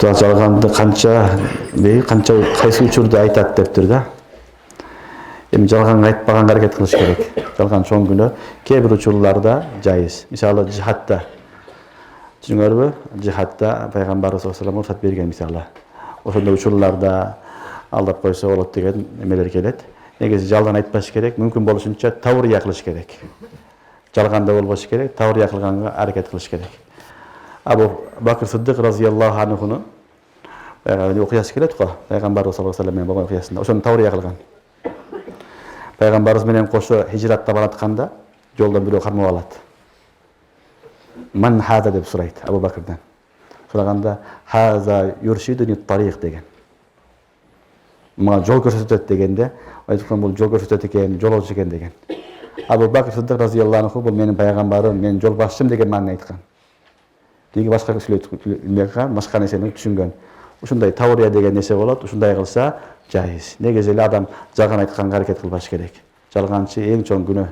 жалганды канча кайсы учурда айтат дептир да. Эми жалганга айтпаганга аракет кылыш керек. Жалган чоң күнөө. Кээ бир учурларда жайыз. Мисалы жихадта. Түшүңөрбү? Жихадта пайгамбарыбыз саллаллаху алейхи вассалам уруксат берген мисалы. Ошондой учурларда алдап койсо болот деген эмелер келет. Негизи жалган айтпаш керек. Мүмкүн болушунча таврия кылыш керек. Жалганда болбош керек. Таврия кылганга аракет кылыш керек. Абу Бакр Сиддик разияллаху анхуну окуясы келет го. Пайгамбарыбыз саллаллаху алейхи вассалам менен болгон окуясында. Ошону таврия кылган. Пайгамбарыбыз менен кошо хижратта баратканда жолдон бирөө кармап алат. Ман хаза деп сурайт Абу Бакрдан. Сураганда хаза юршидуни тарих деген. Мага жол көрсөтөт дегенде, айткан бул жол көрсөтөт экен, жолоочу экен деген. Абу Бакр Сиддик разияллаху анху бул менин пайгамбарым, мен жол башчым деген маани айткан. Кийинки башка кишилер башка нерсени түшүнгөн. Ушундай таврия деген нерсе болот, ушундай кылса жайыз. Негизи эле адам жалган айтканга аракет кылбаш керек. Жалганчы эң чоң күнөө.